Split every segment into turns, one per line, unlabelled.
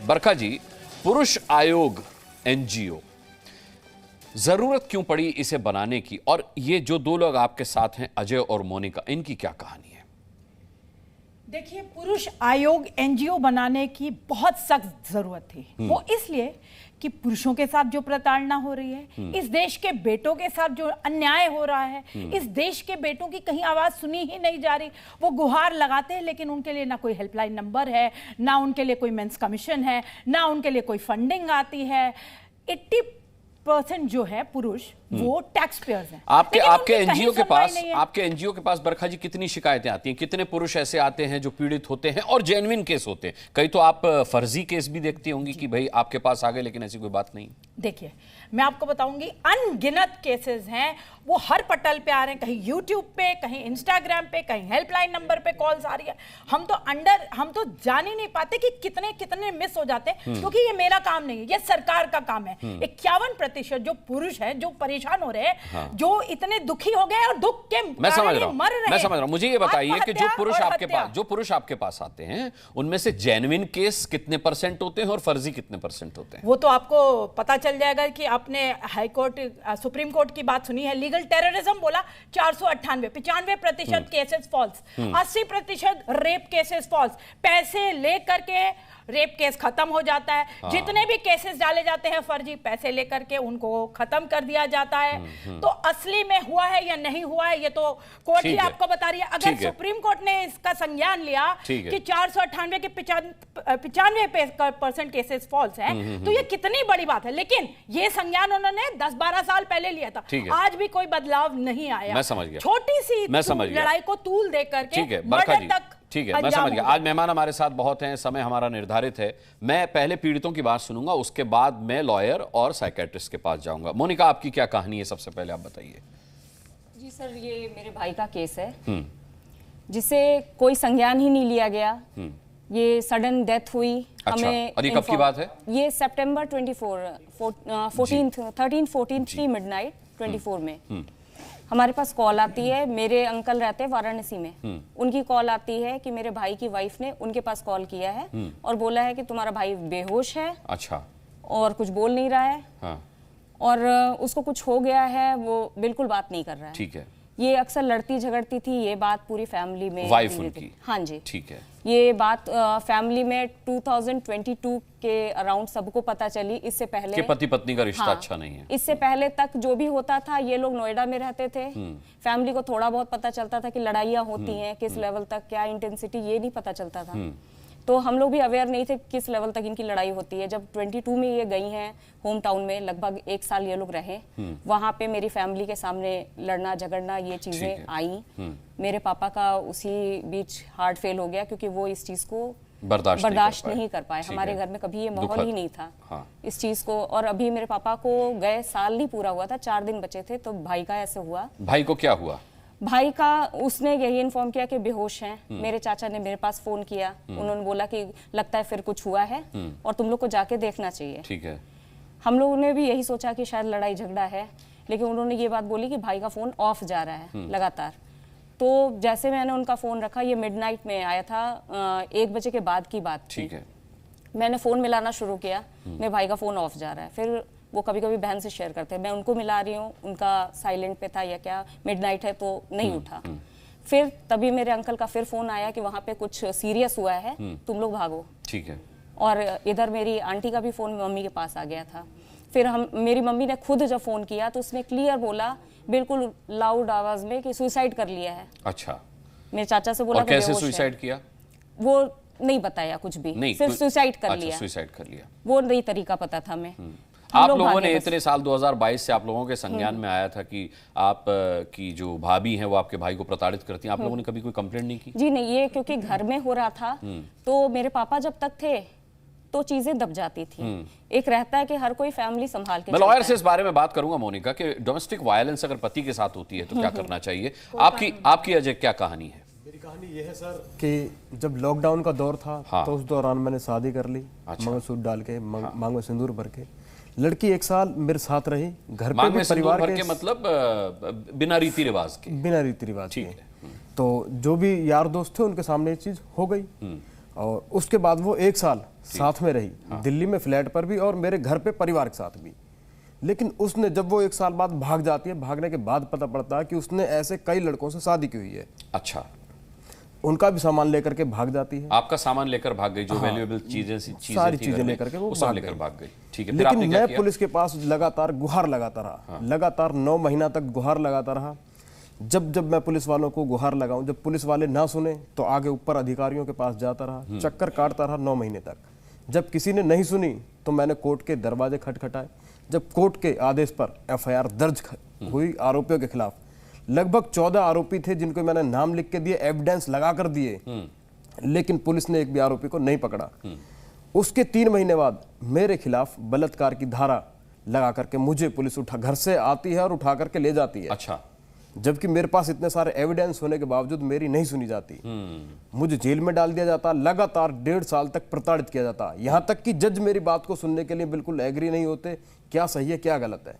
बरखा जी, पुरुष आयोग एनजीओ, जरूरत क्यों पड़ी इसे बनाने की? और ये जो दो लोग आपके साथ हैं, अजय और मोनिका, इनकी क्या कहानी है?
देखिए, पुरुष आयोग एनजीओ बनाने की बहुत सख्त जरूरत थी। वो इसलिए कि पुरुषों के साथ जो प्रताड़ना हो रही है, इस देश के बेटों के साथ जो अन्याय हो रहा है, इस देश के बेटों की कहीं आवाज सुनी ही नहीं जा रही। वो गुहार लगाते हैं लेकिन उनके लिए ना कोई हेल्पलाइन नंबर है, ना उनके लिए कोई मेंस कमीशन है, ना उनके लिए कोई फंडिंग आती है। 80% जो है पुरुष वो टैक्स पेयर्स हैं।
आपके एनजीओ के पास बरखा जी कितनी शिकायतें आती हैं? कितने पुरुष ऐसे आते हैं जो पीड़ित होते हैं और जेन्युइन केस होते हैं? कई तो आप फर्जी केस भी देखती होंगी कि भाई आपके पास आ गए लेकिन ऐसी कोई बात नहीं।
देखिए, मैं आपको बताऊंगी, अनगिनत केसेस हैं, वो हर पटल पे आ रहे हैं, कहीं यूट्यूब पे, कहीं इंस्टाग्राम पे, कहीं हेल्पलाइन नंबर पे कॉल्स आ रही है। हम तो जान ही नहीं पाते कि कितने कितने मिस हो जाते हैं, क्योंकि ये मेरा काम नहीं है, ये सरकार का काम है। 51% जो पुरुष हैं जो परेशान हो रहे हैं, हाँ। जो इतने दुखी हो गए और दुख के
मैं समझ रहा हूं। मुझे ये बताइए कि जो पुरुष आपके पास आते हैं उनमें से जेन्युइन केस कितने % होते हैं और फर्जी कितने % होते हैं?
वो तो आपको पता चल जाएगा कि आपने हाई कोर्ट, सुप्रीम कोर्ट की बात सुनी है। लीगल टेररिज्म बोला 498, 95% cases false, 80% rape cases false. पैसे लेकर के रेप केस खत्म हो जाता है। हाँ। जितने भी केसेस डाले जाते हैं फर्जी, पैसे लेकर के उनको खत्म कर दिया जाता है। तो असली में हुआ है या नहीं हुआ है, ये तो कोर्ट ही आपको बता रही है। अगर सुप्रीम कोर्ट ने इसका संज्ञान लिया कि 498 के 95% केसेस फॉल्स हैं, तो ये कितनी बड़ी बात है। लेकिन ये संज्ञान उन्होंने 10-12 साल पहले लिया था, आज भी कोई बदलाव नहीं आया।
मैं समझ गया।
छोटी सी लड़ाई को तूल देकर के मर्डर तक।
ठीक है, मैं समझ गया। आज मेहमान हमारे साथ बहुत हैं, समय हमारा निर्धारित है। मैं पहले पीड़ितों की बात सुनूंगा, उसके बाद मैं लॉयर और साइकेट्रिस्ट के पास जाऊंगा। मोनिका, आपकी क्या कहानी है? सबसे पहले आप बताइए।
जी सर, ये मेरे भाई का केस है जिसे कोई संज्ञान ही नहीं लिया गया। ये सडन डेथ हुई।
अच्छा,
हमें
और ये कब की बात है?
ये सितंबर 14 मिडनाइट 24 में हमारे पास कॉल आती है। मेरे अंकल रहते हैं वाराणसी में, उनकी कॉल आती है कि मेरे भाई की वाइफ ने उनके पास कॉल किया है और बोला है कि तुम्हारा भाई बेहोश है।
अच्छा।
और कुछ बोल नहीं रहा है। हाँ। और उसको कुछ हो गया है, वो बिल्कुल बात नहीं कर रहा है।
ठीक है।
ये अक्सर लड़ती झगड़ती थी, ये बात पूरी फैमिली में,
वाइफ उनकी।
हाँ जी,
ठीक है।
ये बात फैमिली में 2022 के अराउंड सबको पता चली। इससे पहले
कि पति पत्नी का रिश्ता अच्छा नहीं है।
इससे पहले तक जो भी होता था, ये लोग नोएडा में रहते थे, फैमिली को थोड़ा बहुत पता चलता था कि लड़ाइयाँ होती हैं, किस लेवल तक, क्या इंटेंसिटी, ये नहीं पता चलता था। तो हम लोग भी अवेयर नहीं थे किस लेवल तक इनकी लड़ाई होती है। जब 22 में ये गई हैं होम टाउन में, लगभग 1 साल ये लोग रहे, वहां पे मेरी फैमिली के सामने लड़ना झगड़ना ये चीजें आई। मेरे पापा का उसी बीच हार्ट फेल हो गया, क्योंकि वो इस चीज को बर्दाश्त नहीं कर पाए। हमारे घर में कभी ये माहौल ही नहीं था। हाँ। इस चीज को। और अभी मेरे पापा को गए साल नहीं पूरा हुआ था, 4 दिन बचे थे, तो भाई का ऐसे हुआ।
भाई को क्या हुआ?
भाई का उसने यही इन्फॉर्म किया कि बेहोश हैं। मेरे चाचा ने मेरे पास फोन किया, उन्होंने बोला कि लगता है फिर कुछ हुआ है और तुम लोग को जाके देखना चाहिए।
ठीक है।
हम लोगों ने भी यही सोचा कि शायद लड़ाई झगड़ा है, लेकिन उन्होंने ये बात बोली कि भाई का फोन ऑफ जा रहा है लगातार। तो जैसे मैंने उनका फोन रखा, ये मिडनाइट में आया था, 1 बजे के बाद की बात थी।
ठीक है।
मैंने फोन मिलाना शुरू किया, मेरे भाई का फोन ऑफ जा रहा है। फिर वो कभी कभी बहन से शेयर करते हैं, मैं उनको मिला रही हूँ, उनका साइलेंट पे था या क्या, मिडनाइट है तो नहीं उठा। फिर तभी मेरे अंकल का फिर फोन आया कि वहां पे कुछ सीरियस हुआ है, तुम लोग भागो।
ठीक है।
और इधर मेरी आंटी का भी फोन मम्मी के पास आ गया था। फिर मेरी मम्मी ने खुद जब फोन किया तो उसने क्लियर बोला, बिल्कुल लाउड आवाज में, कि सुसाइड कर लिया है।
अच्छा।
मेरे चाचा से बोला
और कैसे सुसाइड किया?
वो नहीं बताया कुछ भी, सिर्फ सुसाइड कर लिया।
सुसाइड कर लिया,
वो नहीं तरीका पता था हमें।
आप लोगों ने इतने साल 2022 से आप लोगों के संज्ञान में आया था कि आप की जो भाभी हैं वो आपके भाई को प्रताड़ित करती हैं, आप लोगों ने कभी कोई कंप्लेंट नहीं की?
जी नहीं, ये क्योंकि घर में हो रहा था, तो मेरे पापा जब तक थे तो चीजें दब जाती थी। एक रहता है कि हर कोई फैमिली संभाल के।
मैं लॉयर से इस बारे में बात करूंगा मोनिका, कि डोमेस्टिक वायलेंस अगर पति के साथ होती है तो क्या करना चाहिए? आपकी अजय क्या कहानी है?
मेरी कहानी ये है सर कि जब लॉकडाउन का दौर था, तो उस दौरान मैंने शादी कर ली। अच्छा। मंगलसूत्र डाल के, मांग में सिंदूर भर के। लड़की 1 साल मेरे साथ रही, घर पे भी परिवार के,
मतलब बिना रीति रिवाज के।
बिना रीति रिवाज के। तो जो भी यार दोस्त थे उनके सामने ये चीज हो गई। और उसके बाद वो 1 साल साथ में रही, दिल्ली में फ्लैट पर भी और मेरे घर पे परिवार के साथ भी। लेकिन उसने जब वो 1 साल बाद भाग जाती है, भागने के बाद पता पड़ता है कि उसने ऐसे कई लड़कों से शादी की हुई है।
अच्छा,
उनका भी सामान लेकर के भाग जाती है।
आपका सामान लेकर भाग गई, जो वैल्यूएबल
सारी चीजें लेकर के वो
सब लेकर भाग गई। ठीक है, फिर आपने
लेकिन
क्या
मैं
किया?
पुलिस के पास लगातार गुहार लगाता रहा, लगातार 9 महीना तक गुहार लगाता रहा। जब मैं पुलिस वालों को गुहार लगाऊं, जब पुलिस वाले ना सुने तो आगे ऊपर अधिकारियों के पास जाता रहा, चक्कर काटता रहा 9 महीने तक। जब किसी ने नहीं सुनी तो मैंने कोर्ट के दरवाजे खटखटाए। जब कोर्ट के आदेश पर एफआईआर दर्ज हुई आरोपियों के खिलाफ, लगभग 14 आरोपी थे जिनको मैंने नाम लिख के दिए, एविडेंस लगा कर दिए, लेकिन पुलिस ने एक भी आरोपी को नहीं पकड़ा। उसके 3 महीने बाद मेरे खिलाफ बलात्कार की धारा लगा करके मुझे पुलिस घर से आती है और उठा करके ले जाती है।
अच्छा,
जबकि मेरे पास इतने सारे एविडेंस होने के बावजूद मेरी नहीं सुनी जाती। मुझे जेल में डाल दिया जाता, लगातार 1.5 साल तक प्रताड़ित किया जाता, यहां तक कि जज मेरी बात को सुनने के लिए बिल्कुल एग्री नहीं होते, क्या सही है क्या गलत है।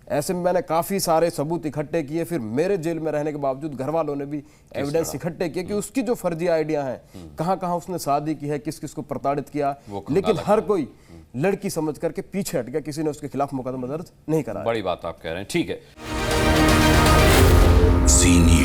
ऐसे में मैंने काफी सारे सबूत इकट्ठे किए। फिर मेरे जेल में रहने के बावजूद घर वालों ने भी एविडेंस इकट्ठे किए कि उसकी जो फर्जी आइडिया है, कहां कहां उसने शादी की है, किस किस को प्रताड़ित किया, लेकिन हर कोई लड़की समझ करके पीछे हट गया, किसी ने उसके खिलाफ मुकदमा दर्ज नहीं करा।
बड़ी बात आप कह रहे हैं। ठीक है।
सी न्यूज़।